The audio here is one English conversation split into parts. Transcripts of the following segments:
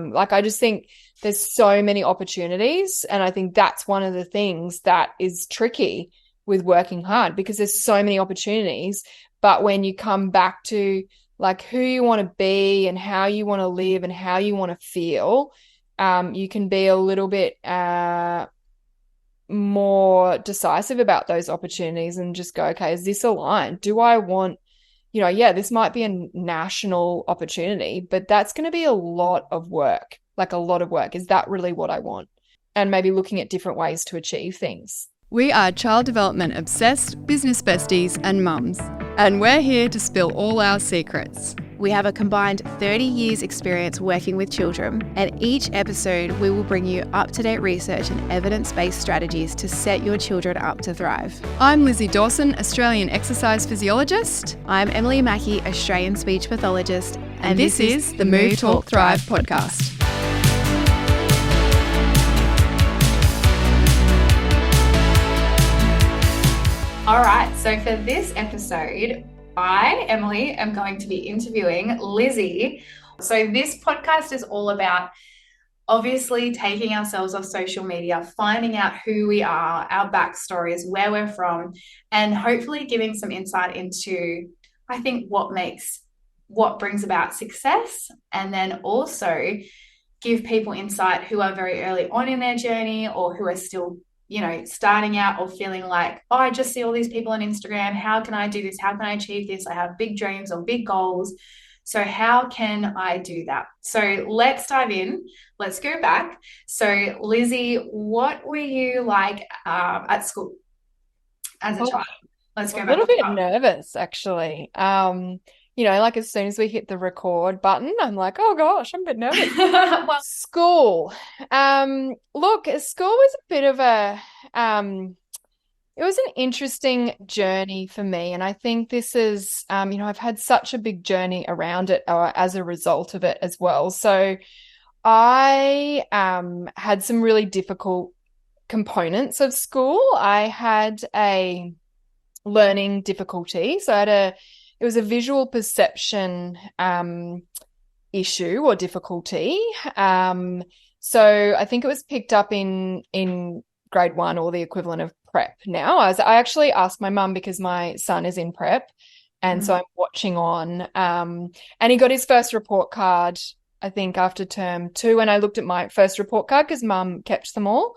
Like, I just think there's so many opportunities, and I think that's one of the things that is tricky with working hard, because there's so many opportunities. But when you come back to like who you want to be and how you want to live and how you want to feel, you can be a little bit more decisive about those opportunities and just go, okay, is this aligned? Do I want, yeah, this might be a national opportunity, but that's going to be a lot of work, like a lot of work. Is that really what I want? And maybe looking at different ways to achieve things. We are child development obsessed, business besties and mums, and we're here to spill all our secrets. We have a combined 30 years experience working with children, and each episode we will bring you up-to-date research and evidence-based strategies to set your children up to thrive. I'm Lizzy Dawson, Australian exercise physiologist. I'm Emily Mackey, Australian speech pathologist. And this is the Move, Talk, Thrive podcast. All right, so for this episode, I, Emily, am going to be interviewing Lizzy. So this podcast is all about obviously taking ourselves off social media, finding out who we are, our backstories, where we're from, and hopefully giving some insight into, I think, what brings about success, and then also give people insight who are very early on in their journey or who are still starting out or feeling like, oh, I just see all these people on Instagram. How can I do this? How can I achieve this? I have big dreams or big goals. So how can I do that? So let's dive in. Let's go back. So Lizzy, what were you like at school as a child? Let's go back. A little bit nervous, actually. Like as soon as we hit the record button, I'm like, oh gosh, I'm a bit nervous. Well, school. Look, school was a bit of it was an interesting journey for me. And I think this is, I've had such a big journey around it as a result of it as well. So I had some really difficult components of school. I had a learning difficulty. So it was a visual perception issue or difficulty. So I think it was picked up in grade 1 or the equivalent of prep now. I actually asked my mum because my son is in prep, and so I'm watching on. And he got his first report card, I think, after term 2, and I looked at my first report card because mum kept them all.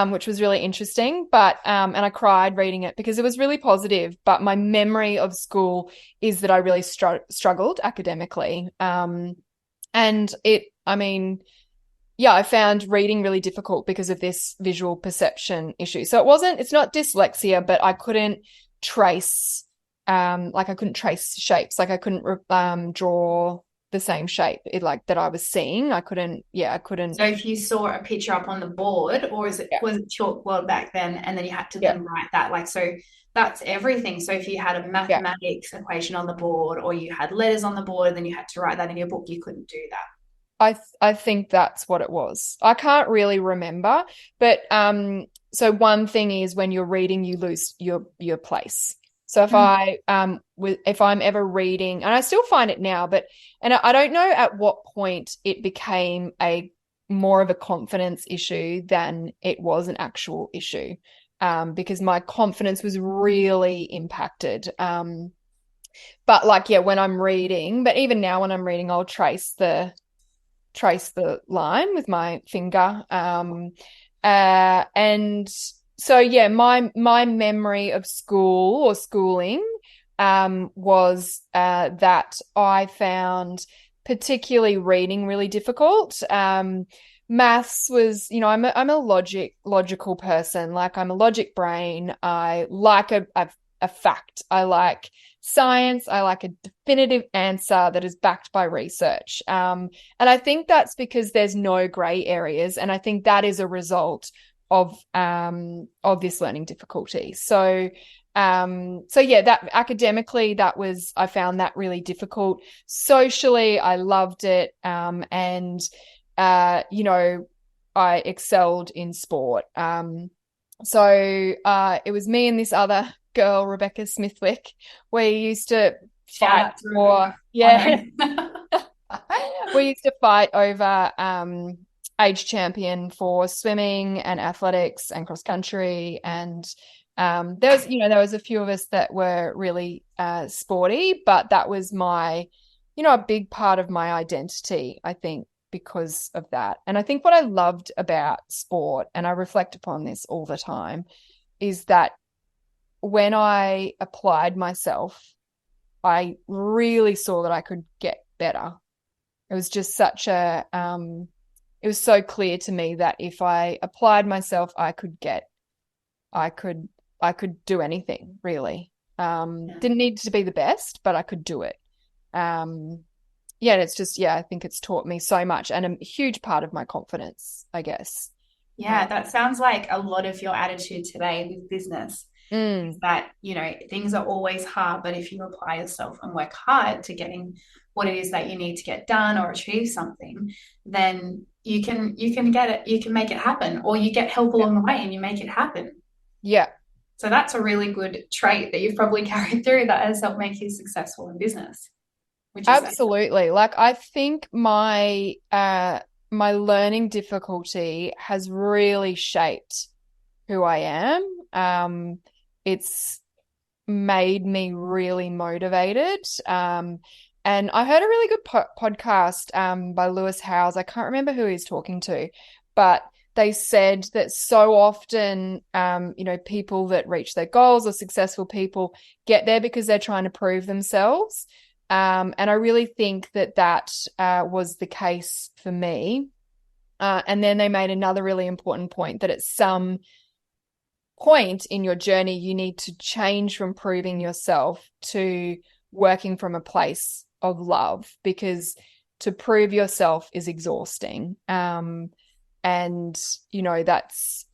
Which was really interesting, but and I cried reading it because it was really positive. But my memory of school is that I really struggled academically, and I found reading really difficult because of this visual perception issue. So it's not dyslexia, but I couldn't trace, I couldn't trace shapes, like I couldn't draw the same shape that I was seeing. I couldn't. So if you saw a picture up on the board, or was it chalkboard back then, and then you had to then write that, so that's everything. So if you had a mathematics equation on the board, or you had letters on the board and then you had to write that in your book, you couldn't do that. I think that's what it was. I can't really remember, but so one thing is when you're reading, you lose your place. So if I'm ever reading, and I still find it now, and I don't know at what point it became more of a confidence issue than it was an actual issue, because my confidence was really impacted. But when I'm reading, but even now when I'm reading, I'll trace the line with my finger, and so my memory of school or schooling was that I found particularly reading really difficult. Maths was, I'm a logical person. Like, I'm a logic brain. I like a fact. I like science. I like a definitive answer that is backed by research. And I think that's because there's no gray areas, and I think that is a result of this learning difficulty. So that academically, I found that really difficult. Socially, I loved it. And I excelled in sport. So it was me and this other girl, Rebecca Smithwick. We used to fight for, we used to fight over age champion for swimming and athletics and cross country. And there was a few of us that were really sporty, but that was a big part of my identity, I think, because of that. And I think what I loved about sport, and I reflect upon this all the time, is that when I applied myself, I really saw that I could get better. It was just it was so clear to me that if I applied myself, I could, I could do anything really. Didn't need to be the best, but I could do it. And it's just, I think it's taught me so much and a huge part of my confidence, I guess. Yeah, that sounds like a lot of your attitude today with business. Is Mm, that, things are always hard, but if you apply yourself and work hard to getting what it is that you need to get done or achieve something, then you can get it, you can make it happen, or you get help yeah. along the way and you make it happen. Yeah, So that's a really good trait that you've probably carried through that has helped make you successful in business. Would you say? absolutely. Like I think my learning difficulty has really shaped who I am. It's made me really motivated. And I heard a really good podcast by Lewis Howes. I can't remember who he's talking to, but they said that so often, people that reach their goals or successful people get there because they're trying to prove themselves. And I really think that was the case for me. And then they made another really important point that at some point in your journey, you need to change from proving yourself to working from a place of love, because to prove yourself is exhausting. And that's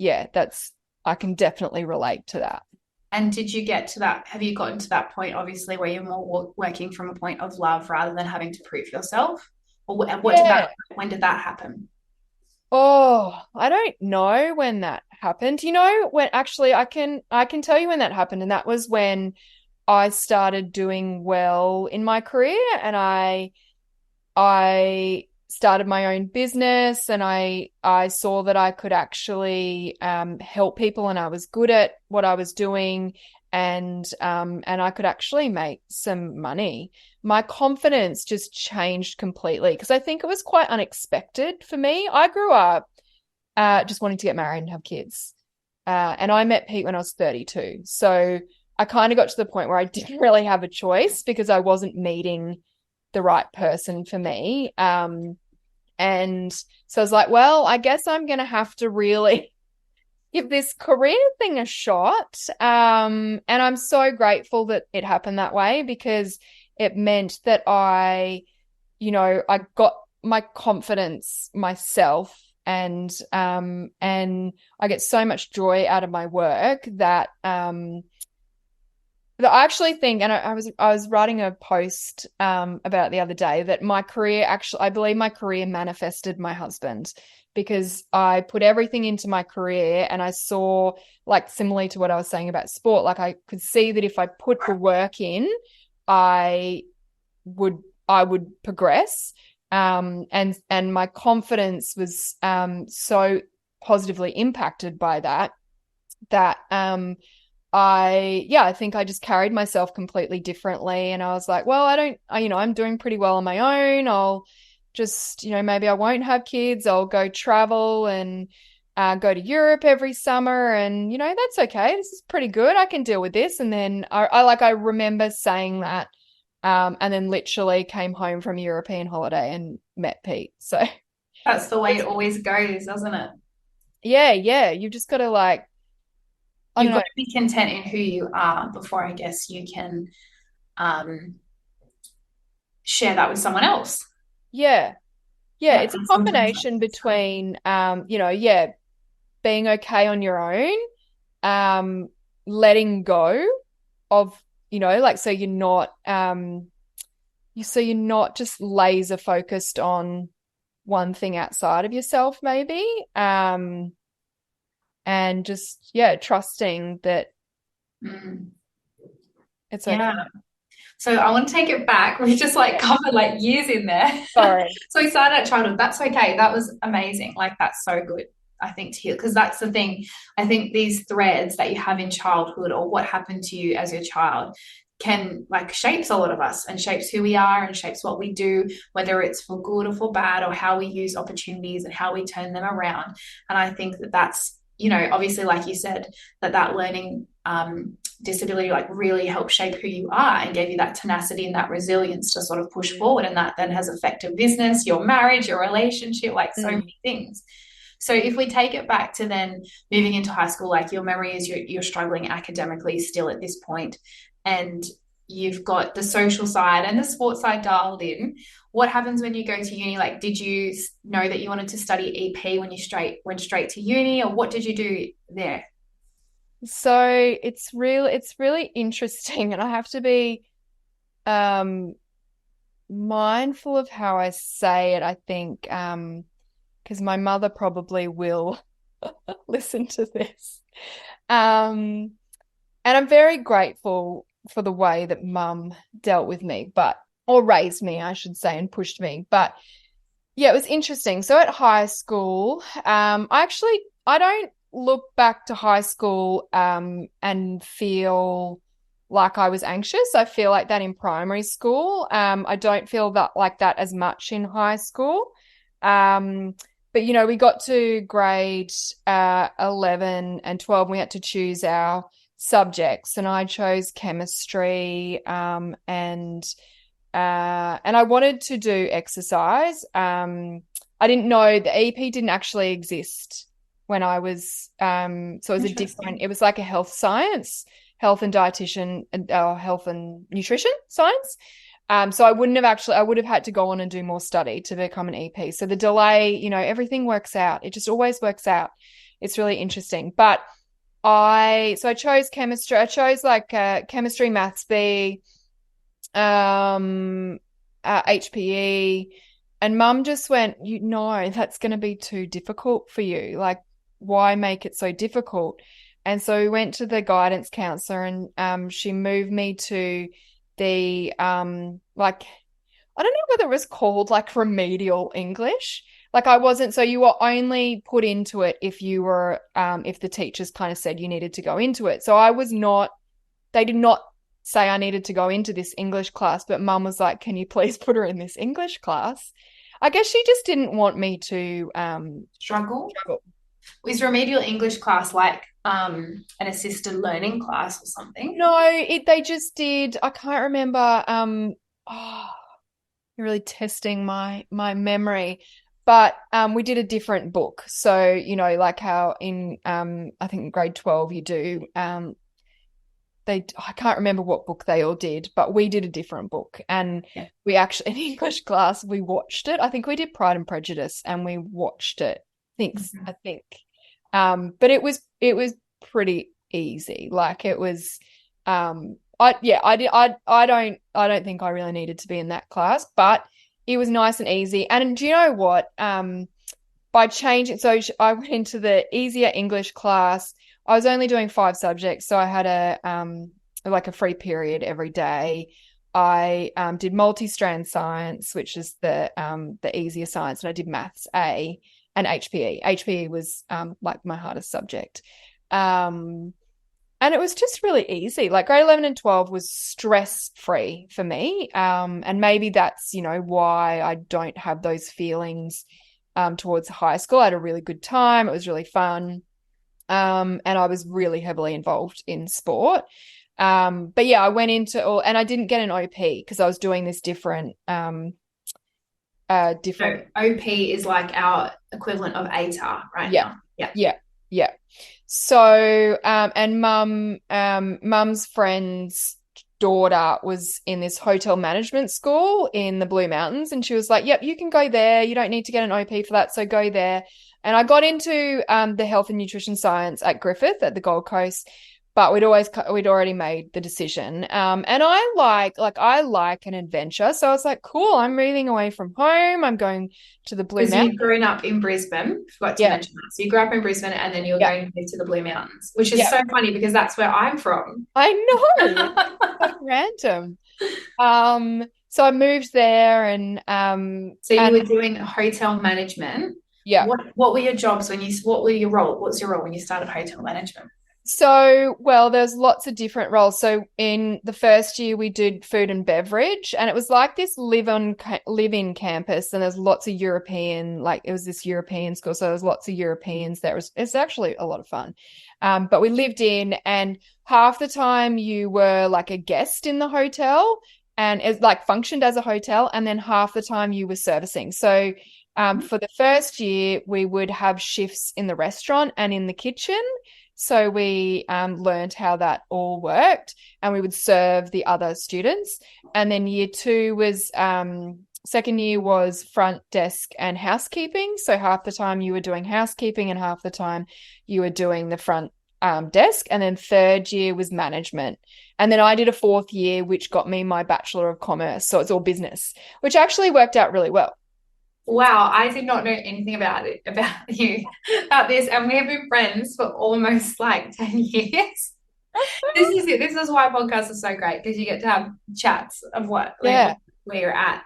I can definitely relate to that. And did you get to that? Have you gotten to that point, obviously, where you're more working from a point of love rather than having to prove yourself? Or Yeah. when did that happen? Oh, I don't know when that happened. When actually I can tell you when that happened, and that was when I started doing well in my career, and I started my own business, and I saw that I could actually help people, and I was good at what I was doing, and I could actually make some money. My confidence just changed completely because I think it was quite unexpected for me. I grew up just wanting to get married and have kids. And I met Pete when I was 32. So I kind of got to the point where I didn't really have a choice because I wasn't meeting the right person for me. And so I was like, well, I guess I'm going to have to really give this career thing a shot. And I'm so grateful that it happened that way, because it meant that I got my confidence myself, and I get so much joy out of my work that I actually think, and I was writing a post about it the other day, that my career actually, I believe my career manifested my husband, because I put everything into my career, and I saw, like, similarly to what I was saying about sport, like I could see that if I put the work in, I would I would progress. And my confidence was so positively impacted by that I think I just carried myself completely differently. And I was like, well, I'm doing pretty well on my own. I'll just, maybe I won't have kids. I'll go travel and go to Europe every summer. And, that's okay. This is pretty good. I can deal with this. And then I remember saying that, and then literally came home from a European holiday and met Pete. So That's the way it always goes, doesn't it? yeah. You've just got to, like, I You've don't got know. to be content in who you are before I guess you can um, share that with someone else. Yeah. Yeah, Yeah, it's a and sometimes that combination takes time. between being okay on your own, letting go of, like, so you're not just laser focused on one thing outside of yourself, maybe. And just trusting that Mm, it's yeah. okay. So I want to take it back. We just like covered like years in there. Sorry. So we started at childhood. That's okay. That was amazing. Like that's so good, I think, to hear. Because that's the thing. I think these threads that you have in childhood or what happened to you as your child can like shapes a lot of us and shapes who we are and shapes what we do, whether it's for good or for bad, or how we use opportunities and how we turn them around. And I think that that's, you know, obviously, like you said, that learning disability like really helped shape who you are and gave you that tenacity and that resilience to sort of push forward, and that then has affected business, your marriage, your relationship, like so many things. So if we take it back to then moving into high school, like your memory is you're struggling academically still at this point, and you've got the social side and the sports side dialed in. What happens when you go to uni? Like, did you know that you wanted to study EP when you went straight to uni, or what did you do there? So it's really interesting, and I have to be mindful of how I say it, I think, because my mother probably will listen to this. And I'm very grateful for the way that mum dealt with me, or raised me, I should say, and pushed me. But yeah, it was interesting. So at high school, I don't look back to high school and feel like I was anxious. I feel like that in primary school. I don't feel that like that as much in high school. But you know, we got to grade 11 and 12, and we had to choose our subjects, and I chose chemistry, and I wanted to do exercise. I didn't know the EP didn't actually exist when I was so it was it was like a health science, health and dietitian, health and nutrition science. So I would have had to go on and do more study to become an EP. So the delay, you know, everything works out. It just always works out. It's really interesting. But I chose chemistry. I chose like chemistry, maths B, HPE, and mum just went, you know, that's going to be too difficult for you. Like, why make it so difficult? And so we went to the guidance counselor, and she moved me to the like, I don't know whether it was called like remedial English. Like I wasn't, so you were only put into it if you were if the teachers kind of said you needed to go into it. So I was not, they did not say I needed to go into this English class, but mum was like, can you please put her in this English class? I guess she just didn't want me to Struggle? struggle. Is remedial English class like an assisted learning class or something? No, they just did. I can't remember. Oh, you're really testing my memory. But we did a different book. So, you know, like how in I think in grade 12 you do I can't remember what book they all did, but we did a different book. And we actually, in English class, we watched it. I think we did Pride and Prejudice, and we watched it. I think. But it was pretty easy. Like it was I don't think I really needed to be in that class, but it was nice and easy. And do you know what? By changing, so I went into the easier English class. I was only doing 5 subjects, so I had a free period every day. I did multi-strand science, which is the easier science, and I did maths A and HPE. HPE was like my hardest subject. And it was just really easy. Like grade 11 and 12 was stress-free for me. And maybe that's, you know, why I don't have those feelings towards high school. I had a really good time. It was really fun. And I was really heavily involved in sport. But yeah, I went into all, and I didn't get an OP because I was doing this different. So OP is like our equivalent of ATAR right now. Yeah. So, and mum's friend's daughter was in this hotel management school in the Blue Mountains, and she was like, yep, you can go there. You don't need to get an OP for that. So go there. And I got into the health and nutrition science at Griffith at the Gold Coast, but we'd already made the decision. And I like an adventure. So I was like, cool, I'm moving away from home. I'm going to the Blue Because Mountains. you've grown up in Brisbane, forgot to Yeah. mention that. So you grew up in Brisbane and then you were Yeah. going to move to the Blue Mountains, which is Yeah. so funny because that's where I'm from. I know. It's so random. So I moved there So you and were doing hotel management. yeah. What were your jobs when you what were your role? What's your role when you started hotel management? So, well, there's lots of different roles. So in the first year we did food and beverage, and it was like this live-in campus, and there's lots of European, like it was this European school, so there's lots of Europeans there. It's actually a lot of fun. But we lived in, and half the time you were like a guest in the hotel and it like functioned as a hotel, and then half the time you were servicing. So for the first year, we would have shifts in the restaurant and in the kitchen. So we learned how that all worked, and we would serve the other students. And then year two was second year was front desk and housekeeping. So half the time you were doing housekeeping and half the time you were doing the front desk. And then third year was management. And then I did a fourth year, which got me my Bachelor of Commerce. So it's all business, which actually worked out really well. Wow, I did not know anything about about this, and we have been friends for almost like 10 years. This is it. This is why podcasts are so great because you get to have chats of Yeah. where you're at.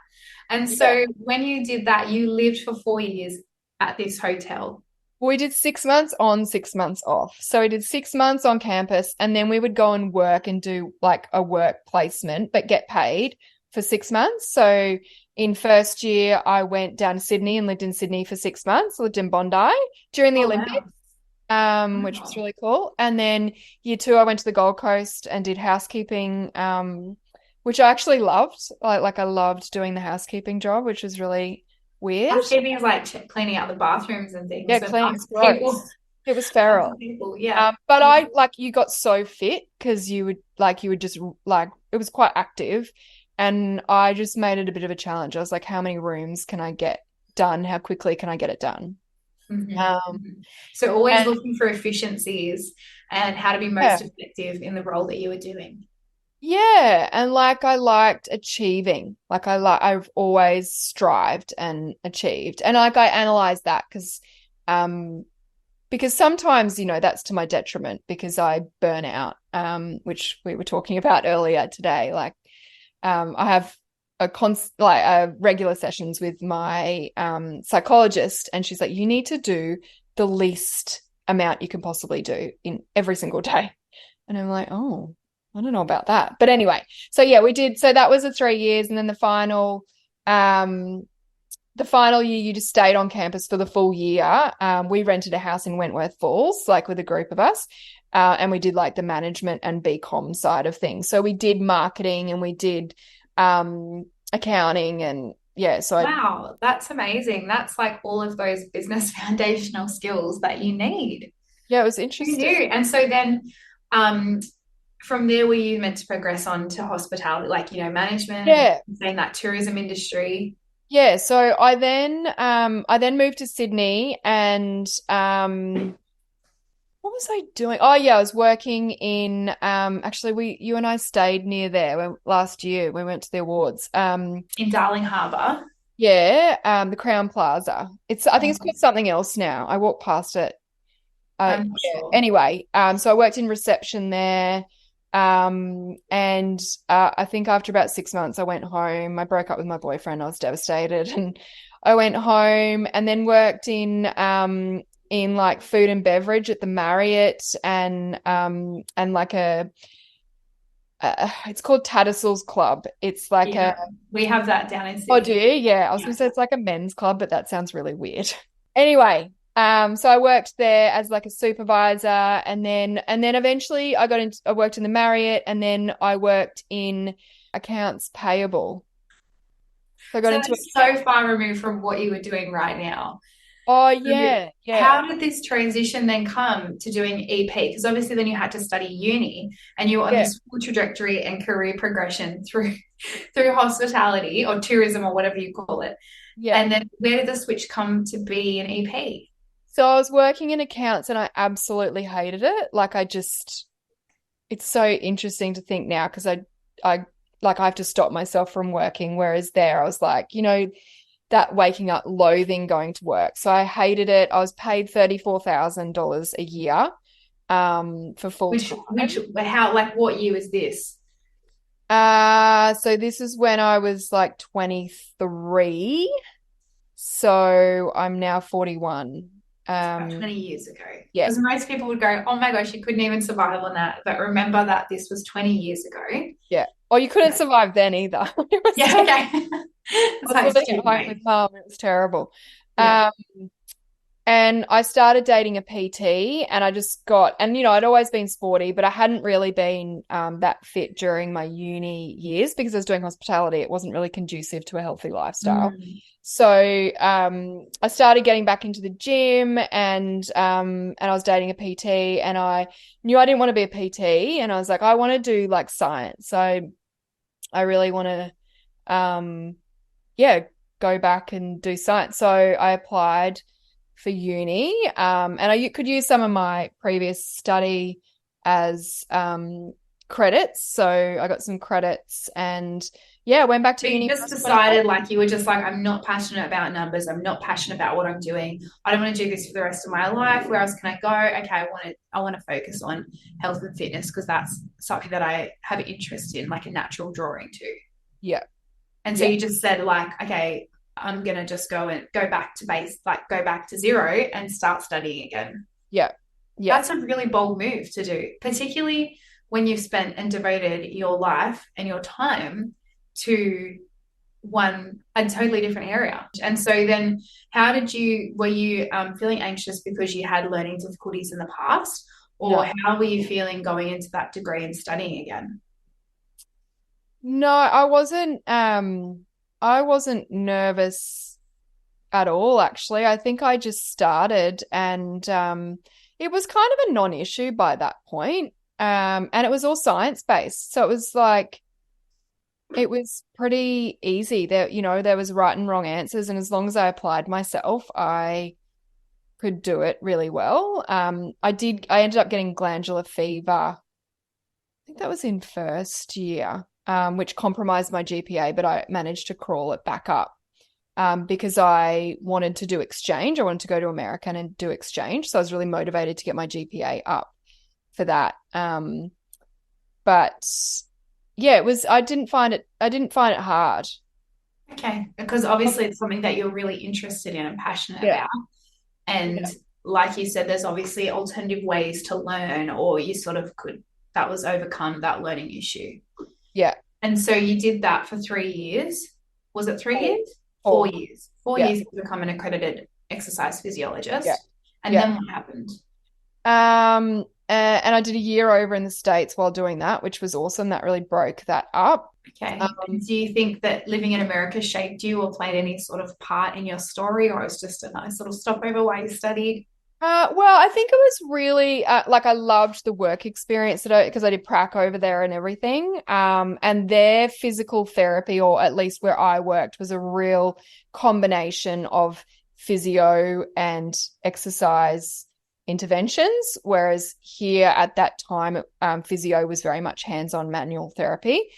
And Yeah. so when you did that, you lived for 4 years at this hotel. We did 6 months on, 6 months off. So we did 6 months on campus, and then we would go and work and do like a work placement, but get paid for 6 months. So in first year, I went down to Sydney and lived in Sydney for 6 months, lived in Bondi during the Oh, Olympics, which was wow. really cool. And then year two, I went to the Gold Coast and did housekeeping, which I actually loved. Like I loved doing the housekeeping job, which was really weird. Housekeeping is like cleaning out the bathrooms and things Yeah, for clean, it's other people. gross. It was feral. Other people, yeah. But I like you got so fit because you would just like it was quite active, and I just made it a bit of a challenge. I was like, how many rooms can I get done? How quickly can I get it done? So always And looking for efficiencies and how to be yeah, most effective in the role that you were doing. yeah, and like I liked achieving. I've always strived and achieved, and like I analyzed that because sometimes, that's to my detriment because I burn out, which we were talking about earlier today. Like, I have regular sessions with my psychologist, and she's like, you need to do the least amount you can possibly do in every single day. And I'm like, oh, I don't know about that. But anyway, so yeah, we did. So that was the 3 years, and then the final year, you just stayed on campus for the full year. We rented a house in Wentworth Falls, like with a group of us, and we did like the management and BCom side of things. So we did marketing and we did accounting, and yeah. So Wow, that's amazing. That's like all of those business foundational skills that you need. yeah, it was You do. interesting. And so then from there, were you meant to progress on to hospitality, like, management and Yeah, saying that tourism industry? yeah. So I then moved to Sydney, and what was I doing? Oh yeah, I was working in actually you and I stayed near there last year. We went to the awards. In Darling Harbour. Yeah, the Crown Plaza. I think it's called something else now. I walked past it. I'm not Yeah. sure. Anyway, so I worked in reception there. And I think after about 6 months, I went home. I broke up with my boyfriend. I was devastated, and I went home and then worked in like food and beverage at the Marriott, and like it's called Tattersalls Club. It's like Yeah, we have that down in oh, do Sydney. you? Yeah, I was Yeah. gonna say it's like a men's club, but that sounds really weird. Anyway, so I worked there as like a supervisor, and then eventually I worked in the Marriott, and then I worked in accounts payable. So I got So into that's so far removed from what you were doing right now. oh So yeah, yeah, how did this transition then come to doing EP? Because obviously then you had to study uni and you were on yeah, this full trajectory and career progression through through hospitality or tourism or whatever you call it. yeah. And then where did the switch come to be an EP? So I was working in accounts, and I absolutely hated it. Like I just it's so interesting to think now because I like I have to stop myself from working, whereas there I was like, that waking up loathing going to work. So I hated it. I was paid $34,000 a year for full Which, time. how, like, what year was this? So this is when I was like 23. So I'm now 41. About 20 years ago. Yeah, Because most people would go, oh my gosh, you couldn't even survive on that. But remember that this was 20 years ago. yeah. Oh, you couldn't Yeah. survive then either. It was Yeah, okay. I It's was like, living at stupid, home with mate. mum. It was terrible. Yeah. Um, and I started dating a PT, and I just got, and I'd always been sporty, but I hadn't really been that fit during my uni years because I was doing hospitality. It wasn't really conducive to a healthy lifestyle. Mm. So I started getting back into the gym, and I was dating a PT, and I knew I didn't want to be a PT, and I was like, I want to do like science. So I really want to yeah, go back and do science. So I applied for uni, and I could use some of my previous study as credits. So I got some credits, and yeah, went back to But you uni when I just was 24. decided, like, you were just like, I'm not passionate about numbers. I'm not passionate about what I'm doing. I don't want to do this for the rest of my life. Where else can I go? Okay, I want to focus on health and fitness because that's something that I have an interest in, like a natural drawing to. Yeah, And so yeah, you just said, like, okay, I'm gonna just go back to base, like go back to zero and start studying again. yeah, yeah. That's a really bold move to do, particularly when you've spent and devoted your life and your time to a totally different area. And so then were you feeling anxious because you had learning difficulties in the past, or No, how were you feeling going into that degree and studying again? no, I wasn't nervous at all, actually. I think I just started, and it was kind of a non-issue by that point. And it was all science-based. So it was like it was pretty easy. There was right and wrong answers, and as long as I applied myself, I could do it really well. I ended up getting glandular fever. I think that was in first year, which compromised my GPA, but I managed to crawl it back up. Because I wanted to do exchange. I wanted to go to America and do exchange. So I was really motivated to get my GPA up for that. But yeah, I didn't find it hard. Okay, because obviously it's something that you're really interested in and passionate Yeah. about. And Yeah. like you said, there's obviously alternative ways to learn, or you sort of that was overcome that learning issue. Yeah. And so you did that for 3 years. Was it 3 years? 4. 4 years. Four Yeah. years to become an accredited exercise physiologist. Yeah. And Yeah. then what happened? And I did a year over in the States while doing that, which was awesome. That really broke that up. Okay. Um, Do you think that living in America shaped you or played any sort of part in your story, or it was just a nice little stopover while you studied? well, I think it was really like I loved the work experience because I did prac over there and everything. And their physical therapy, or at least where I worked, was a real combination of physio and exercise interventions. Whereas here at that time, physio was very much hands-on manual therapy,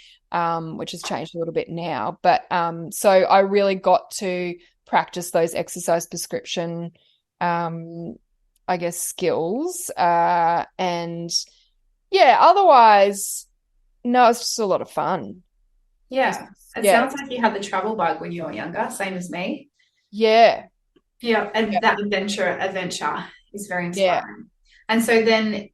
which has changed a little bit now. But so I really got to practice those exercise prescription I guess, skills. And yeah, otherwise, no, it's just a lot of fun. Yeah. It Yeah. sounds like you had the travel bug when you were younger, same as me. Yeah. Yeah, and Yeah. that adventure is very Yeah. inspiring. And so then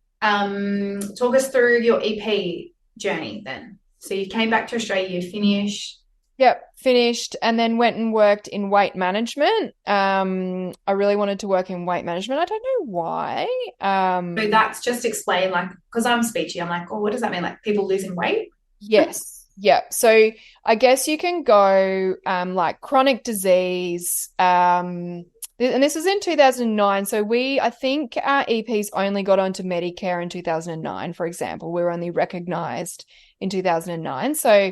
talk us through your EP journey then. So you came back to Australia, you finished. Yep. Finished and then went and worked in weight management. I really wanted to work in weight management. I don't know why. So that's just explain, like, because I'm speechy, I'm like, oh, what does that mean? Like people losing weight? Yes. Yeah. So I guess you can go like chronic disease. And this was in 2009. So I think our EPs only got onto Medicare in 2009, for example. We were only recognized in 2009. So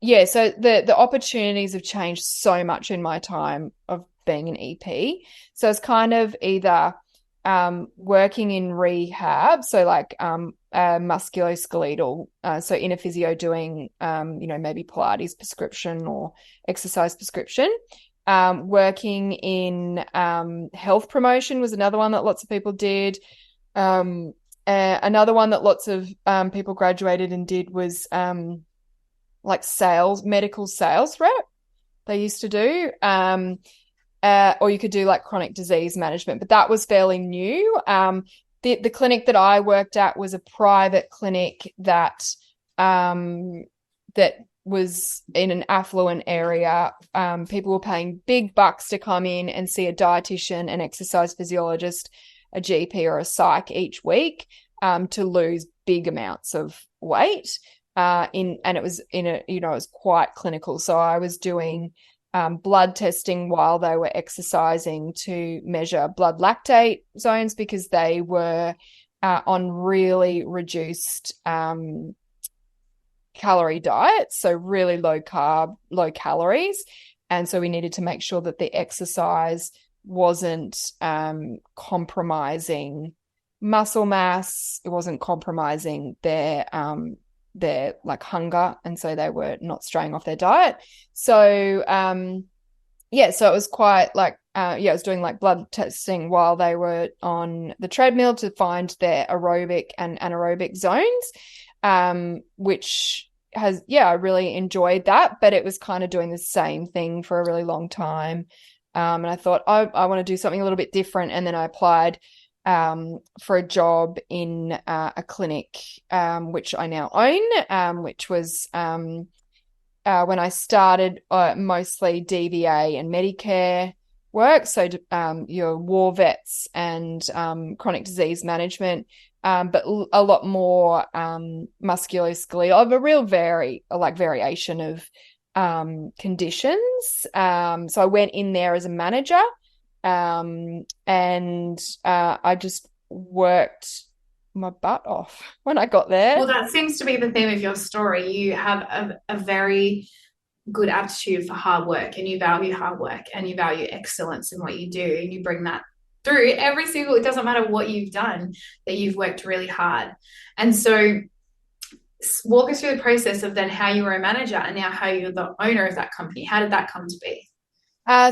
yeah, so the opportunities have changed so much in my time of being an EP. So it's kind of either working in rehab, so like musculoskeletal, so inner physio, doing maybe Pilates prescription or exercise prescription. Working in health promotion was another one that lots of people did. Another one that lots of people graduated and did was like medical sales rep. They used to do. Or you could do like chronic disease management, but that was fairly new. The clinic that I worked at was a private clinic that was in an affluent area. People were paying big bucks to come in and see a dietitian, an exercise physiologist, a GP, or a psych each week to lose big amounts of weight. And it was it was quite clinical. So I was doing blood testing while they were exercising to measure blood lactate zones, because they were on really reduced calorie diets, so really low carb, low calories. And so we needed to make sure that the exercise wasn't compromising muscle mass. It wasn't compromising their like hunger, and so they were not straying off their diet. So so it was quite like I was doing like blood testing while they were on the treadmill to find their aerobic and anaerobic zones, which I really enjoyed that, but it was kind of doing the same thing for a really long time. And I thought I want to do something a little bit different, and then I applied for a job in a clinic, which I now own, which was when I started mostly DVA and Medicare work, so your war vets and chronic disease management, but a lot more musculoskeletal, of a real variation of conditions. So I went in there as a manager. And I just worked my butt off when I got there. Well, that seems to be the theme of your story. You have a very good aptitude for hard work, and you value hard work, and you value excellence in what you do, and you bring that through it doesn't matter what you've done, that you've worked really hard. And so walk us through the process of then how you were a manager and now how you're the owner of that company. How did that come to be?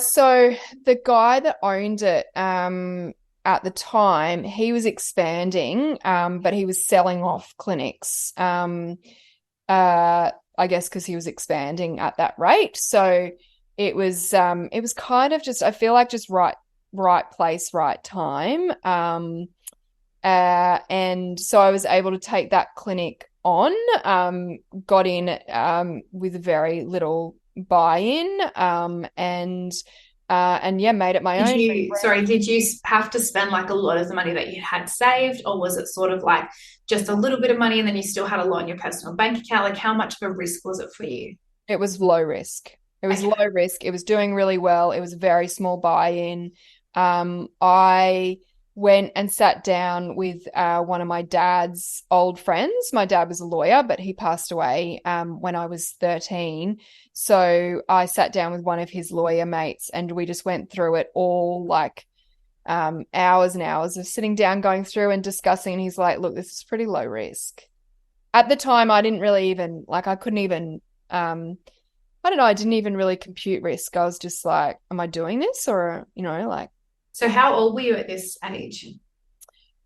So the guy that owned it at the time, he was expanding, but he was selling off clinics, I guess because he was expanding at that rate. So it was kind of just, I feel like, just right place, right time. And so I was able to take that clinic on, got in with very little buy-in, and made it my own. Did you have to spend like a lot of the money that you had saved, or was it sort of like just a little bit of money and then you still had a lot in your personal bank account? Like, how much of a risk was it for you? It was low risk. It was low risk. It was doing really well. It was a very small buy-in. I went and sat down with one of my dad's old friends. My dad was a lawyer, but he passed away when I was 13. So I sat down with one of his lawyer mates, and we just went through it all, like hours and hours of sitting down, going through and discussing. And he's like, look, this is pretty low risk. At the time, I didn't really even, like, I couldn't even, I don't know, I didn't even really compute risk. I was just like, am I doing this? Or, like. So how old were you at this age?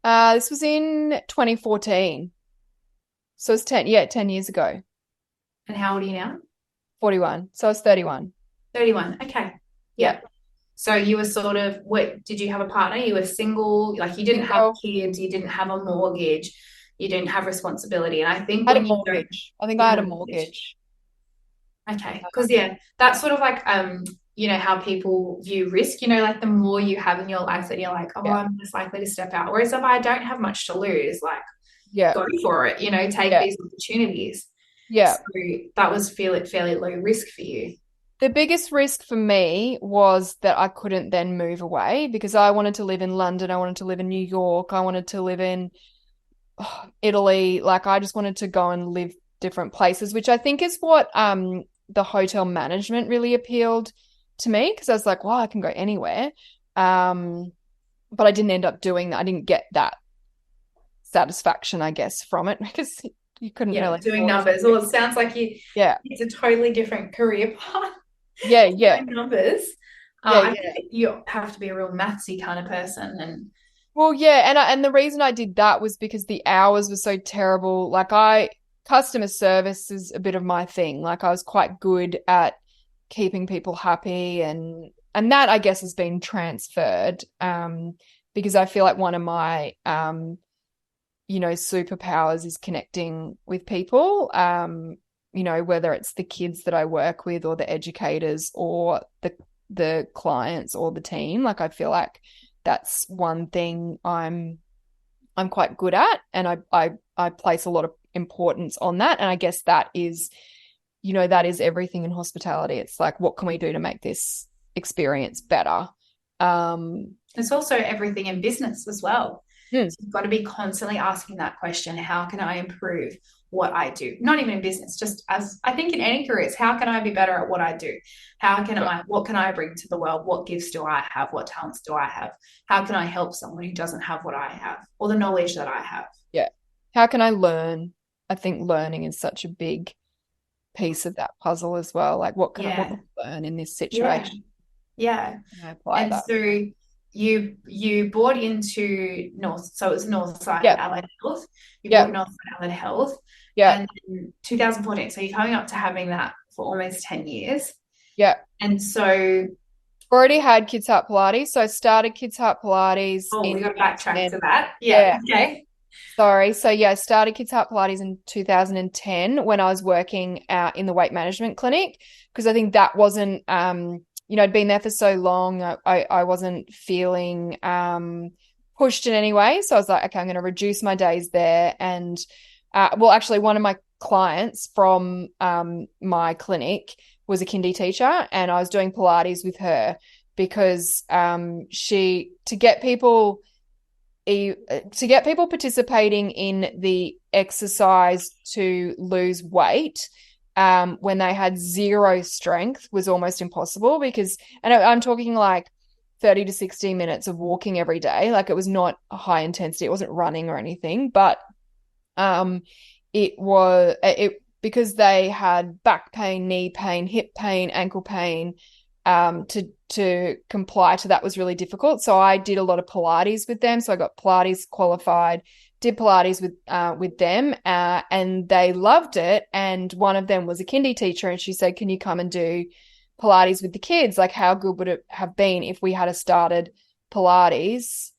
This was in 2014. So it's 10 years ago. And how old are you now? 41. So I was 31. 31. Okay. Yeah. So you were sort of, did you have a partner? You were single, like you didn't have kids, you didn't have a mortgage, you didn't have responsibility. And I think I had a mortgage. I think I had a mortgage. Okay. Because that's sort of like how people view risk, like the more you have in your life, that you're like, I'm less likely to step out. Whereas if I don't have much to lose, like go for it, take these opportunities. Yeah. So that was fairly low risk for you. The biggest risk for me was that I couldn't then move away, because I wanted to live in London. I wanted to live in New York. I wanted to live in Italy. Like, I just wanted to go and live different places, which I think is what the hotel management really appealed to me, because I was like, wow, I can go anywhere. but I didn't end up doing that. I didn't get that satisfaction, I guess, from it because you couldn't Yeah, really doing afford numbers. to. Well, it sounds like Yeah. it's a totally different career path. Yeah. Yeah. Doing numbers. Yeah. I Yeah. think you have to be a real mathsy kind of person, and Well, yeah, and the reason I did that was because the hours were so terrible. Like customer service is a bit of my thing. Like I was quite good at keeping people happy and that I guess has been transferred because I feel like one of my superpowers is connecting with people. Whether it's the kids that I work with or the educators or the clients or the team. Like I feel like that's one thing I'm quite good at, and I place a lot of importance on that. And I guess that is everything in hospitality. It's like, what can we do to make this experience better? it's also everything in business as well. Hmm. So you've got to be constantly asking that question: how can I improve what I do? Not even in business, just as I think in any career, it's how can I be better at what I do? What can I bring to the world? What gifts do I have? What talents do I have? How can I help someone who doesn't have what I have or the knowledge that I have? Yeah. How can I learn? I think learning is such a big piece of that puzzle as well. Like what Yeah. can I learn in this Yeah. situation? Yeah. And I apply And that. so you bought into North, so it was Northside Yeah. Allied Health. You bought Yeah. Northside Allied Health, Yeah. and in 2014. So you're coming up to having that for almost 10 years. Yeah. And so, Already had Kids Heart Pilates. So I started Kids Heart Pilates oh, we in got to backtrack 2010. to that. Yeah. Yeah. Okay. Sorry. So yeah, I started Kids Heart Pilates in 2010 when I was working out in the weight management clinic because I think that wasn't I'd been there for so long. I wasn't feeling pushed in any way. So I was like, okay, I'm going to reduce my days there. And well, actually, one of my clients from my clinic was a kindy teacher, and I was doing Pilates with her because she to get people participating in the exercise to lose weight when they had zero strength was almost impossible because, and I'm talking like 30 to 60 minutes of walking every day. Like it was not a high intensity. It wasn't running or anything, but it because they had back pain, knee pain, hip pain, ankle pain. To comply to that was really difficult. So I did a lot of Pilates with them. So I got Pilates qualified, did Pilates with them, and they loved it. And one of them was a kindy teacher, and she said, "Can you come and do Pilates with the kids? Like, how good would it have been if we had started Pilates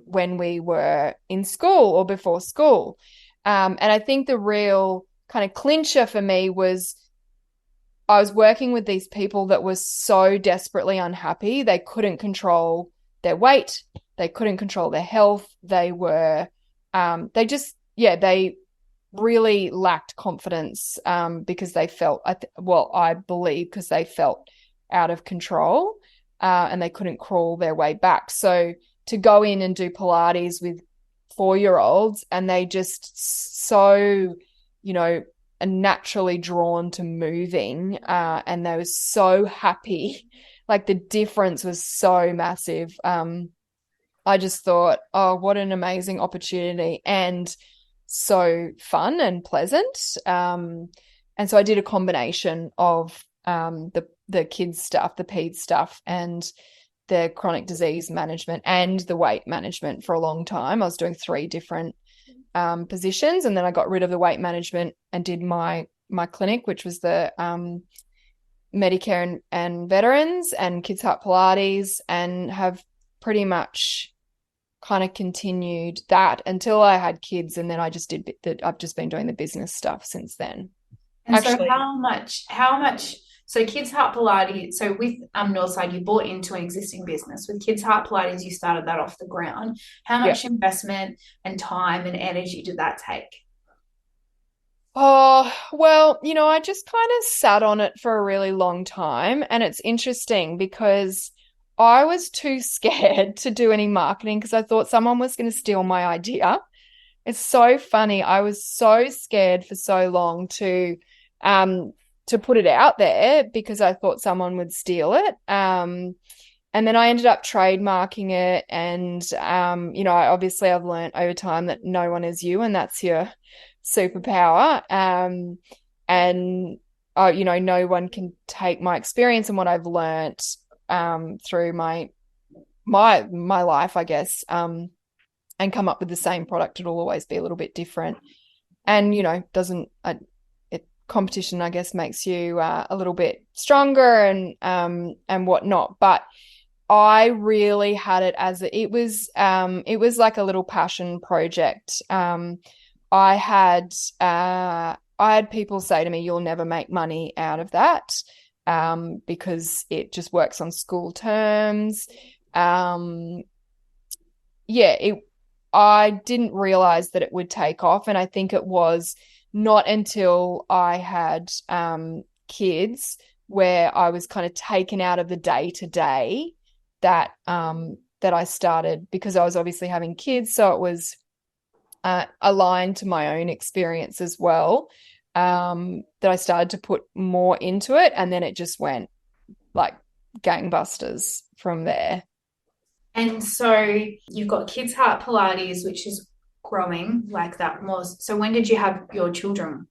when we were in school or before school?" And I think the real kind of clincher for me was I was working with these people that were so desperately unhappy. They couldn't control their weight. They couldn't control their health. They really lacked confidence because they felt, I believe, because they felt out of control and they couldn't crawl their way back. So to go in and do Pilates with 4-year-olds and they just so, are naturally drawn to moving and they were so happy. Like the difference was so massive. I just thought, oh, what an amazing opportunity and so fun and pleasant. And so I did a combination of the kids stuff, the peds stuff, and the chronic disease management and the weight management for a long time. I was doing 3 different positions, and then I got rid of the weight management and did my clinic, which was the Medicare and veterans and Kids Heart Pilates, and have pretty much kind of continued that until I had kids, and then I've just been doing the business stuff since then. And Actually, so how much, so Kids Heart Pilates, so with Northside, you bought into an existing business. With Kids Heart Pilates, you started that off the ground. How yeah. much investment and time and energy did that take? Oh, well, I just kind of sat on it for a really long time. And it's interesting because I was too scared to do any marketing because I thought someone was going to steal my idea. It's so funny. I was so scared for so long to put it out there because I thought someone would steal it. then I ended up trademarking it. And, obviously I've learned over time that no one is you, and that's your superpower. And, no one can take my experience and what I've learned through my life, I guess, and come up with the same product. It'll always be a little bit different. And, doesn't, competition, I guess, makes you a little bit stronger and whatnot. But I really had it as it was like a little passion project. I had people say to me, "You'll never make money out of that," because it just works on school terms. Yeah, I didn't realize that it would take off, and I think it was not until I had kids where I was kind of taken out of the day to day that I started, because I was obviously having kids, so it was aligned to my own experience as well, that I started to put more into it, and then it just went like gangbusters from there. And so you've got Kids Heart Pilates, which is growing like that more. So when did you have your children?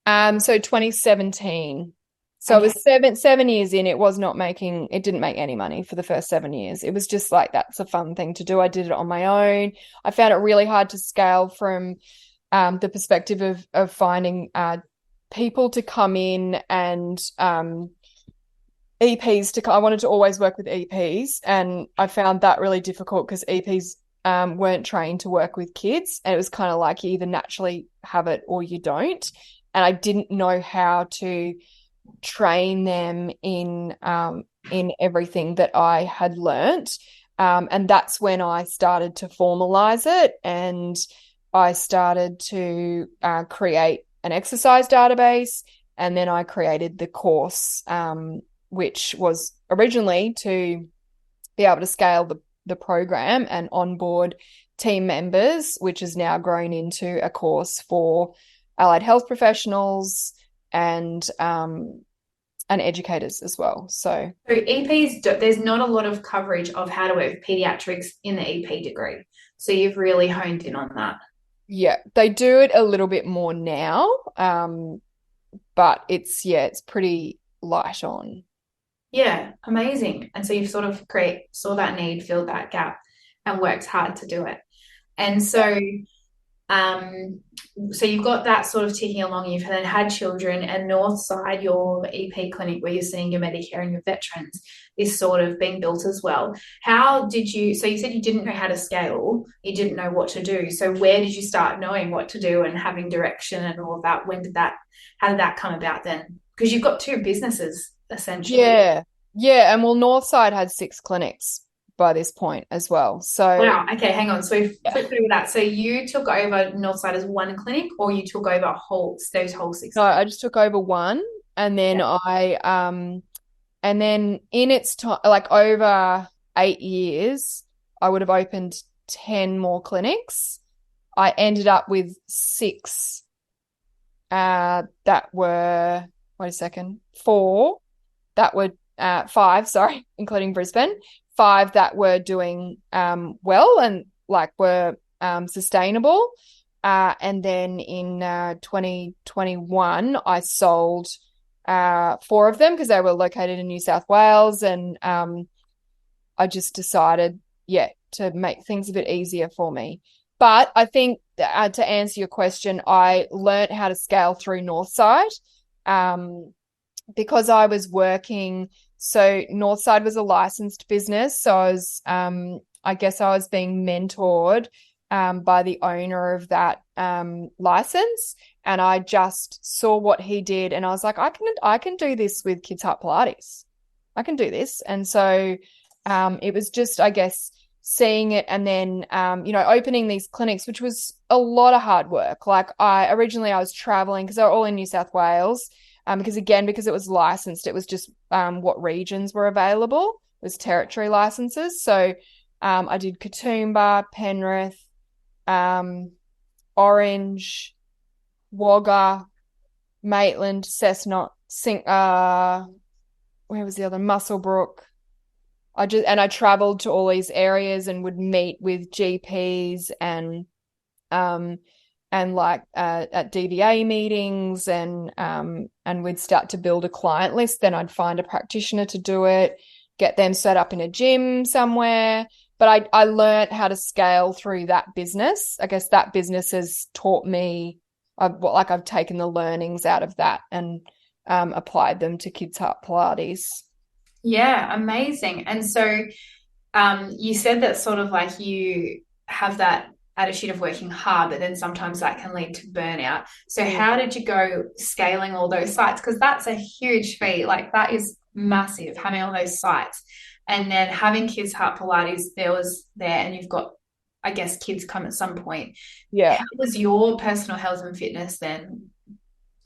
So 2017. So Okay. it was 7 years in. It didn't make any money for the first 7 years. It was just like, that's a fun thing to do. I did it on my own. I found it really hard to scale from the perspective of finding people to come in, and EPs I wanted to always work with EPs, and I found that really difficult because EPs weren't trained to work with kids, and it was kind of like you either naturally have it or you don't. And I didn't know how to train them in everything that I had learnt. And that's when I started to formalize it, and I started to create an exercise database, and then I created the course, which was originally to be able to scale the program and onboard team members, which has now grown into a course for allied health professionals and educators as well. So EPs, there's not a lot of coverage of how to work with pediatrics in the EP degree. So you've really honed in on that. yeah, they do it a little bit more now, but it's pretty light on. Yeah, amazing. And so you've sort of saw that need, filled that gap, and worked hard to do it. And so so you've got that sort of ticking along. You've then had children, and Northside, your EP clinic where you're seeing your Medicare and your veterans, is sort of being built as well. How did you, so you said you didn't know how to scale, you didn't know what to do. So where did you start knowing what to do and having direction and all of that? How did that come about then? Because you've got two businesses essentially. Yeah. And well, Northside had 6 clinics by this point as well. So wow. Okay, hang on. So flip through that. So you took over Northside as one clinic, or you took over those whole 6? No, I just took over one, and then and then in its time, like over 8 years, I would have opened 10 more clinics. I ended up with 6 that were, wait a second, 4 that were 5, sorry, including Brisbane, 5 that were doing well and like were sustainable. And then in 2021, I sold 4 of them because they were located in New South Wales. And I just decided, to make things a bit easier for me. But I think to answer your question, I learned how to scale through Northside because I was working. So Northside was a licensed business. So I guess I was being mentored by the owner of that license. And I just saw what he did, and I was like, I can do this with Kids Heart Pilates. I can do this. And so it was just, I guess, seeing it, and then opening these clinics, which was a lot of hard work. Like originally I was traveling because they were all in New South Wales. Because it was licensed, it was just what regions were available. It was territory licenses. So I did Katoomba, Penrith, Orange, Wagga, Maitland, Cessnock, where was the other? Muswellbrook. I traveled to all these areas and would meet with GPs um and like at DVA meetings and we'd start to build a client list. Then I'd find a practitioner to do it, get them set up in a gym somewhere. But I learned how to scale through that business. I guess that business has taught me, I've taken the learnings out of that and applied them to Kids Heart Pilates. Yeah, amazing. And so you said that sort of like you have that attitude of working hard, but then sometimes that can lead to burnout. So how did you go scaling all those sites? Because that's a huge feat. Like that is massive, having all those sites. And then having Kids Heart Pilates, and you've got, I guess, kids come at some point. Yeah. How was your personal health and fitness then?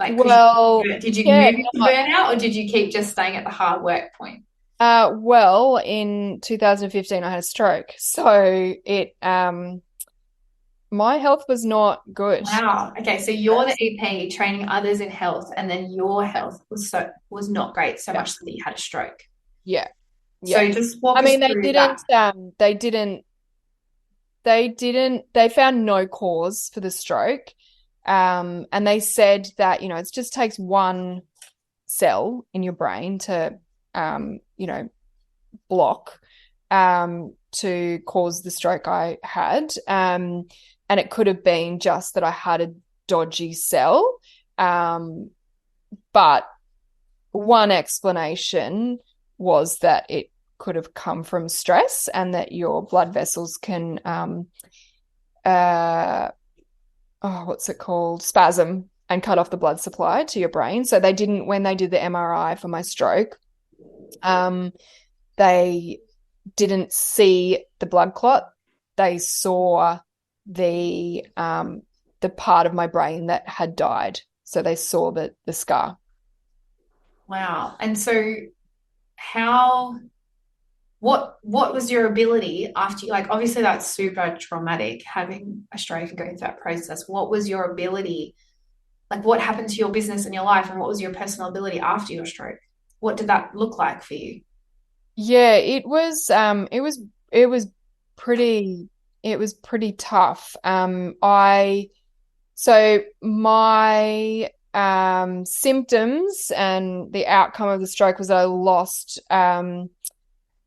Like, Well, did you yeah, move into burnout or did you keep just staying at the hard work point? well, in 2015 I had a stroke. So it my health was not good. Wow. Okay, so you're the EP training others in health, and then your health was not great so Yeah. much that you had a stroke. Yeah. Yeah. So just walk I us mean, through that. they found no cause for the stroke. And they said that, it just takes one cell in your brain to, block, to cause the stroke I had. And it could have been just that I had a dodgy cell. But one explanation was that it could have come from stress and that your blood vessels can what's it called? Spasm and cut off the blood supply to your brain. So when they did the MRI for my stroke, they didn't see the blood clot. They saw the part of my brain that had died. So they saw the scar. Wow. And so what was your ability after like obviously that's super traumatic having a stroke and going through that process. What was your ability? Like what happened to your business and your life and what was your personal ability after your stroke? What did that look like for you? Yeah, it was pretty tough. So my symptoms and the outcome of the stroke was that I lost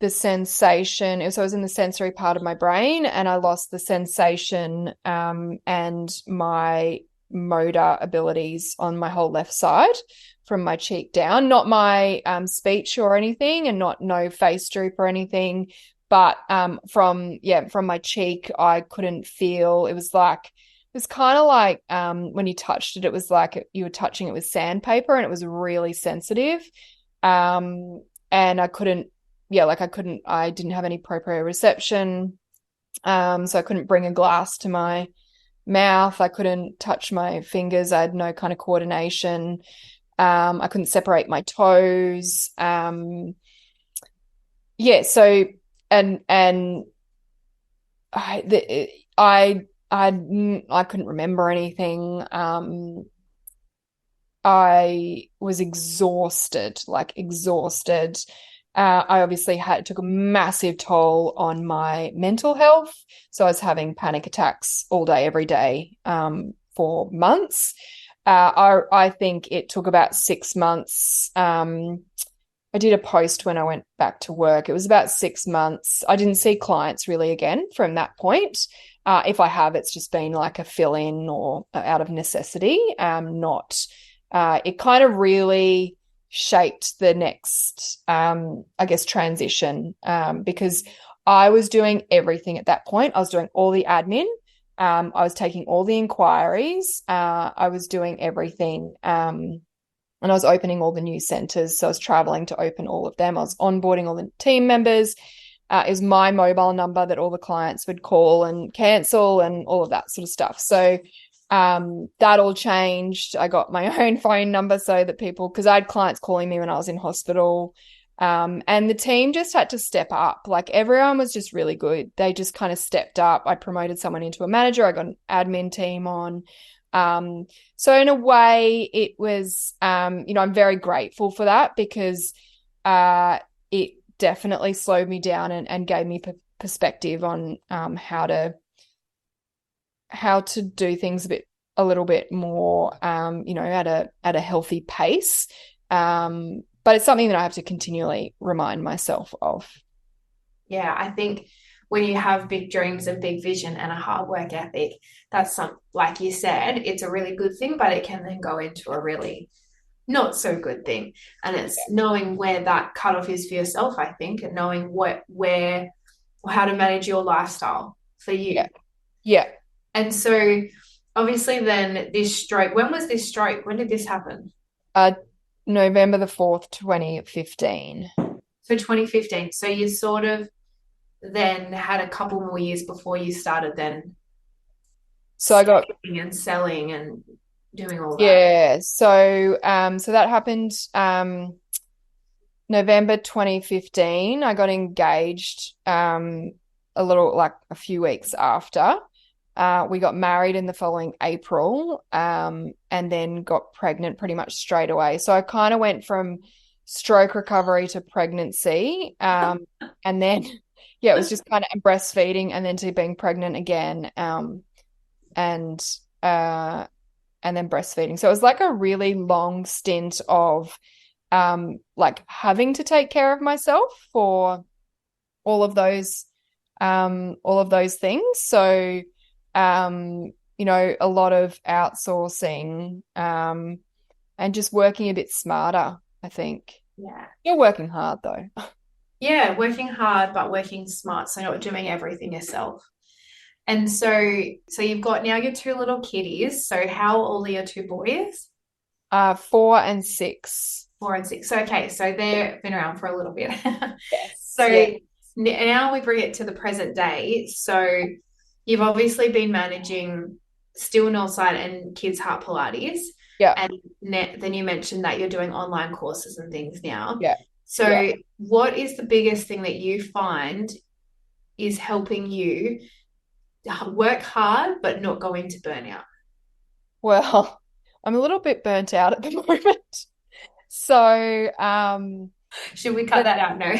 the sensation. So I was in the sensory part of my brain and I lost the sensation and my motor abilities on my whole left side from my cheek down, not my speech or anything, and no face droop or anything, but from my cheek I couldn't feel. It was kind of like when you touched it, it was like you were touching it with sandpaper and it was really sensitive. And I couldn't, I didn't have any proprioception. So I couldn't bring a glass to my mouth. I couldn't touch my fingers. I had no kind of coordination. I couldn't separate my toes. So and I couldn't remember anything. I was exhausted. I obviously it took a massive toll on my mental health. So I was having panic attacks all day, every day, for months. I think it took about 6 months. I did a post when I went back to work. It was about 6 months. I didn't see clients really again from that point. If I have, it's just been like a fill-in or out of necessity. It kind of really shaped the next, transition, because I was doing everything at that point. I was doing all the admin. I was taking all the inquiries. I was doing everything. And I was opening all the new centers. So I was traveling to open all of them. I was onboarding all the team members. It was my mobile number that all the clients would call and cancel and all of that sort of stuff. So that all changed. I got my own phone number so that because I had clients calling me when I was in hospital. And the team just had to step up. Like everyone was just really good. They just kind of stepped up. I promoted someone into a manager. I got an admin team on. So in a way it was, I'm very grateful for that because, it definitely slowed me down and gave me perspective on how to do things a little bit more at a healthy pace. But it's something that I have to continually remind myself of. Yeah, I think when you have big dreams and big vision and a hard work ethic, that's like you said, it's a really good thing, but it can then go into a really not so good thing. And it's knowing where that cutoff is for yourself, I think, and knowing how to manage your lifestyle for you. Yeah. Yeah. And so obviously then this stroke, when was this stroke? When did this happen? November the 4th, 2015. So 2015. So you sort of then had a couple more years before you started then so I got and selling and doing all that. Yeah. So that happened November 2015. I got engaged a few weeks after. We got married in the following April, and then got pregnant pretty much straight away. So I kind of went from stroke recovery to pregnancy, and then it was just kind of breastfeeding, and then to being pregnant again, and then breastfeeding. So it was like a really long stint of like having to take care of myself for all of those things. So a lot of outsourcing and just working a bit smarter, I think. Yeah. You're working hard though. Yeah, working hard but working smart, so not doing everything yourself. And so you've got now your two little kiddies. So how old are your two boys? 4 and 6. 4 and 6. So, okay, so they've been around for a little bit. Yes. So yes. Now we bring it to the present day. So you've obviously been managing Still Northside and Kids Heart Pilates. Yeah. And then you mentioned that you're doing online courses and things now. Yeah. So yeah. What is the biggest thing that you find is helping you work hard but not go into burnout? Well, I'm a little bit burnt out at the moment. So, should we cut that out? No.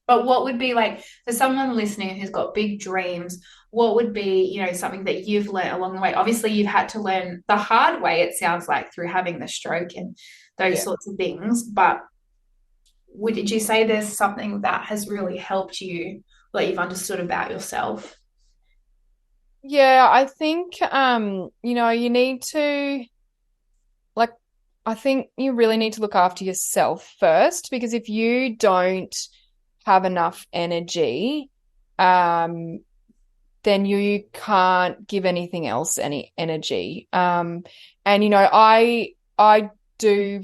But what would be like for someone listening who's got big dreams, what would be, something that you've learned along the way? Obviously, you've had to learn the hard way, it sounds like, through having the stroke and those sorts of things. But did you say there's something that has really helped you, that you've understood about yourself? Yeah, I think, you need to, I think you really need to look after yourself first, because if you don't have enough energy, then you can't give anything else any energy. And I do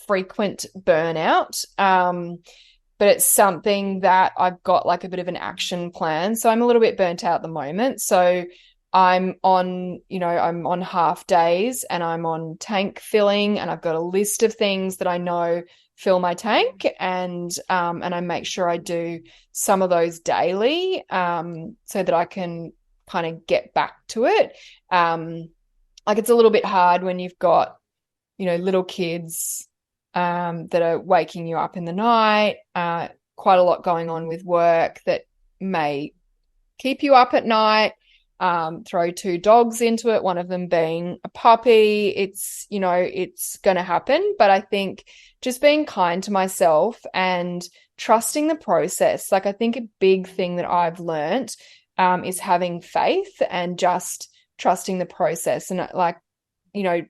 frequent burnout, but it's something that I've got like a bit of an action plan. So I'm a little bit burnt out at the moment. So I'm on half days and I'm on tank filling, and I've got a list of things that I know fill my tank, and I make sure I do some of those daily, so that I can kind of get back to it. Like it's a little bit hard when you've got, little kids that are waking you up in the night, quite a lot going on with work that may keep you up at night. Throw 2 dogs into it, one of them being a puppy. It's going to happen. But I think just being kind to myself and trusting the process. Like I think a big thing that I've learned is having faith and just trusting the process. And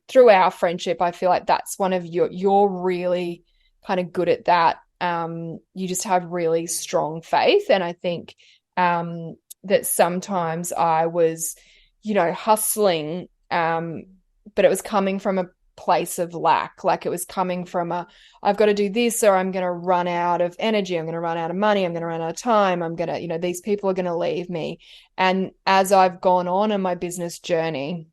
through our friendship, I feel like that's one of you're really kind of good at that. You just have really strong faith. And I think that sometimes I was, hustling, but it was coming from a place of lack. Like it was coming from I've got to do this or I'm going to run out of energy. I'm going to run out of money. I'm going to run out of time. I'm going to, these people are going to leave me. And as I've gone on in my business journey,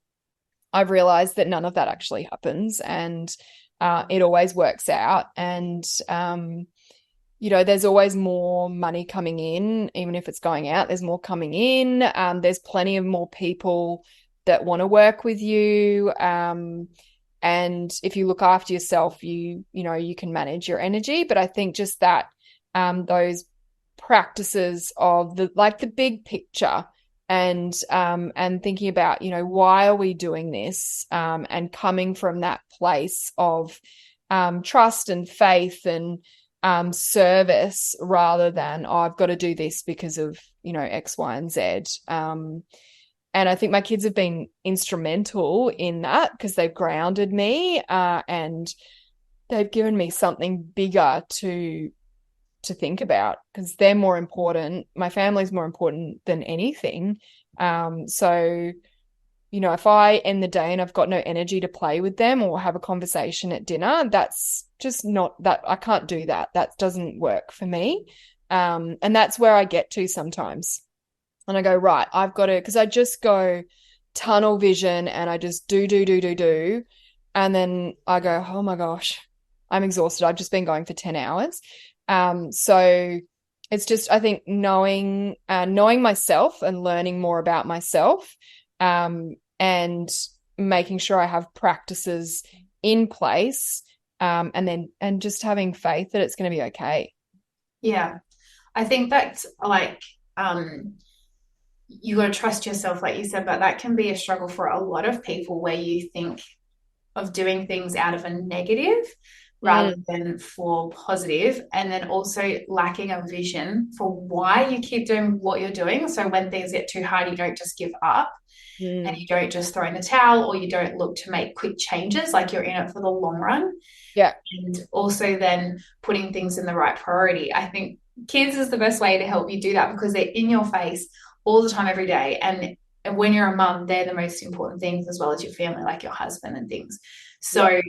I've realized that none of that actually happens, and it always works out. And, there's always more money coming in, even if it's going out, there's more coming in. There's plenty of more people that want to work with you. And And if you look after yourself, you can manage your energy. But I think just that those practices of the big picture, and thinking about, why are we doing this, and coming from that place of trust and faith and service, rather than, oh, I've got to do this because of X, Y, and Z. And I think my kids have been instrumental in that, because they've grounded me, and they've given me something bigger to think about, because they're more important. My family's more important than anything. So, if I end the day and I've got no energy to play with them or have a conversation at dinner, that's just not that. I can't do that. That doesn't work for me. And that's where I get to sometimes. And I go, right, I've got to, because I just go tunnel vision and I just do. And then I go, oh my gosh, I'm exhausted. I've just been going for 10 hours. So it's just, I think, knowing myself and learning more about myself, and making sure I have practices in place, and just having faith that it's going to be okay. Yeah. I think that's like, you got to trust yourself, like you said, but that can be a struggle for a lot of people, where you think of doing things out of a negative rather than for positive, and then also lacking a vision for why you keep doing what you're doing. So when things get too hard, you don't just give up, and you don't just throw in the towel, or you don't look to make quick changes, like you're in it for the long run. Yeah. And also then putting things in the right priority. I think kids is the best way to help you do that, because they're in your face all the time, every day. And when you're a mum, they're the most important things, as well as your family, like your husband and things. So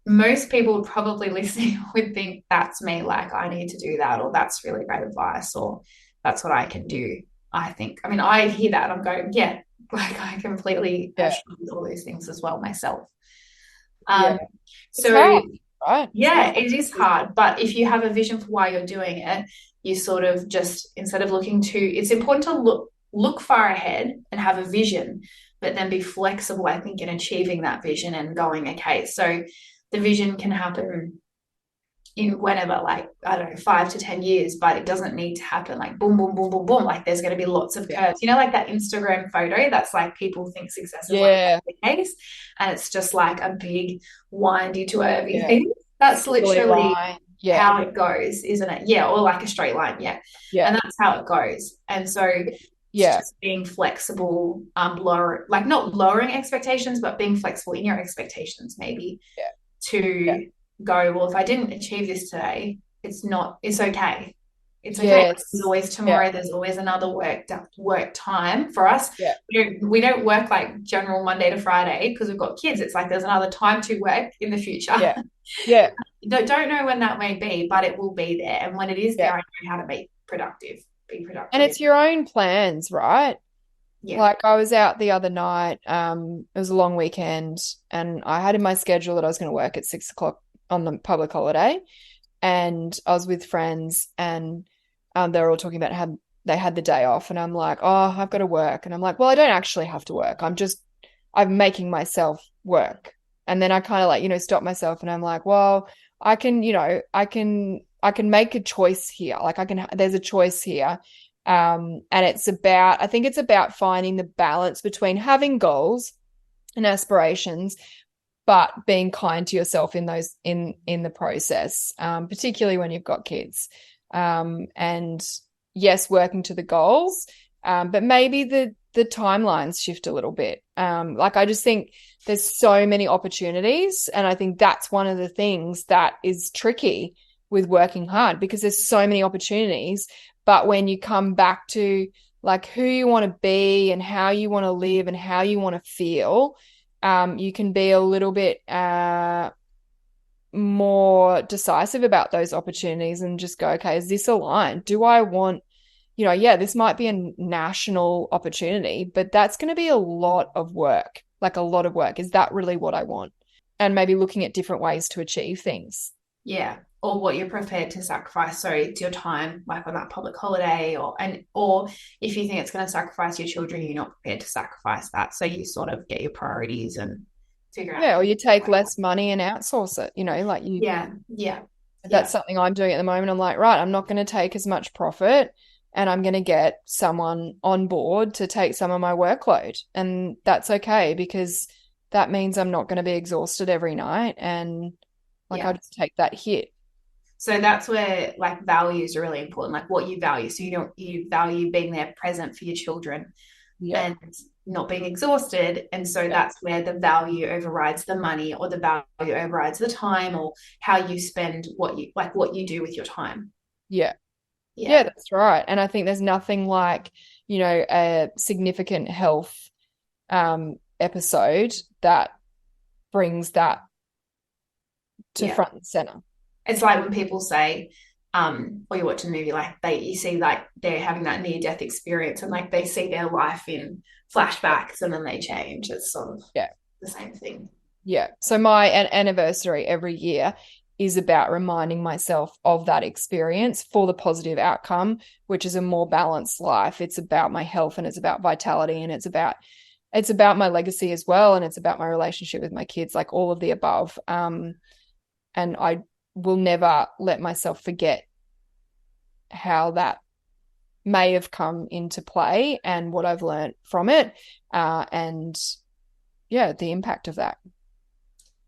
most people probably listening would think, that's me, like I need to do that, or that's really great advice, or that's what I can do. I think, I mean, I hear that, I'm going, yeah, like I completely have with all these things as well myself. It's So hard, right? yeah, it is hard. But if you have a vision for why you're doing it, you sort of just, instead of it's important to look far ahead and have a vision, but then be flexible, I think, in achieving that vision and going, okay, so the vision can happen in whenever, like, I don't know, 5 to 10 years, but it doesn't need to happen like boom, boom, boom, boom, boom. Like there's going to be lots of curves, like that Instagram photo that's like people think success is like the case, and it's just like a big windy twirly thing. That's literally how it goes, isn't it? Yeah, or like a straight line. Yeah. And that's how it goes. And so just being flexible, not lowering expectations, but being flexible in your expectations, maybe to go, well, if I didn't achieve this today, it's okay. It's okay. There's always tomorrow. There's always another work time for us. We don't work like general Monday to Friday because we've got kids. It's like there's another time to work in the future. Don't know when that may be, but it will be there. And when it is there, I know how to be productive. And it's your own plans, right? Like I was out the other night, it was a long weekend, and I had in my schedule that I was going to work at 6 o'clock on the public holiday, and I was with friends, and they were all talking about how they had the day off, and I'm like, oh, I've got to work. And I'm like, well, I don't actually have to work. I'm making myself work. And then I kind of like, stop myself, and I'm like, well, I can make a choice here. Like there's a choice here. And I think it's about finding the balance between having goals and aspirations, but being kind to yourself in the process, particularly when you've got kids. And yes, working to the goals, but maybe the timelines shift a little bit. Like I just think there's so many opportunities, and I think that's one of the things that is tricky with working hard, because there's so many opportunities. But when you come back to like who you want to be and how you want to live and how you want to feel, you can be a little bit more decisive about those opportunities and just go, okay, is this aligned? Do I want, this might be a national opportunity, but that's going to be a lot of work, like a lot of work. Is that really what I want? And maybe looking at different ways to achieve things. Yeah. Or what you're prepared to sacrifice. So it's your time, like on that public holiday, or if you think it's going to sacrifice your children, you're not prepared to sacrifice that. So you sort of get your priorities and figure out Yeah, or how. you take less money and outsource it, like you Yeah, yeah, that's yeah, something I'm doing at the moment. I'm like, right, I'm not going to take as much profit and I'm going to get someone on board to take some of my workload. And that's okay because that means I'm not going to be exhausted every night and like I'll yeah. just take that hit. So that's where like values are really important, like what you value. So you value being there present for your children Yeah. and not being exhausted. And so Yeah. that's where the value overrides the money, or the value overrides the time, or how you spend what you do with your time. Yeah. Yeah, Yeah. that's right. And I think there's nothing like, a significant health episode that brings that to Yeah. front and center. It's like when people say, or you watch a movie, like you see like they're having that near death experience and like they see their life in flashbacks and then they change. It's sort of Yeah. the same thing. Yeah. So my anniversary every year is about reminding myself of that experience for the positive outcome, which is a more balanced life. It's about my health and it's about vitality and it's about my legacy as well and it's about my relationship with my kids, like all of the above. And I will never let myself forget how that may have come into play and what I've learned from it. And yeah, the impact of that.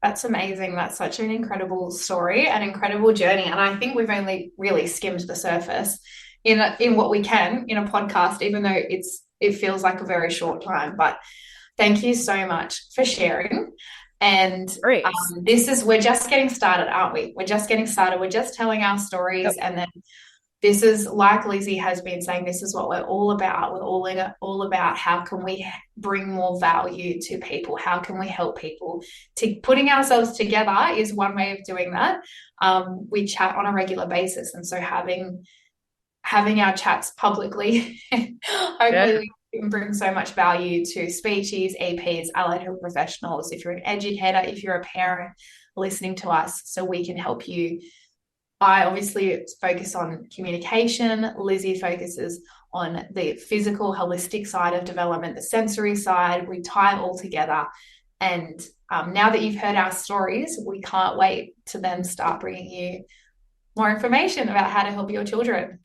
That's amazing. That's such an incredible story, an incredible journey. And I think we've only really skimmed the surface in what we can in a podcast, even though it feels like a very short time. But thank you so much for sharing. And Great. we're just getting started, aren't we? We're just getting started. We're just telling our stories. Yep. And then this is, like Lizzy has been saying, this is what we're all about. We're all about how can we bring more value to people? How can we help people? Putting ourselves together is one way of doing that. We chat on a regular basis. And so having our chats publicly, Yeah. hopefully we can bring so much value to speeches, EPs, allied health professionals, if you're an educator, if you're a parent listening to us, so we can help you. I obviously focus on communication. Lizzy focuses on the physical, holistic side of development, the sensory side. We tie it all together. And now that you've heard our stories, we can't wait to then start bringing you more information about how to help your children.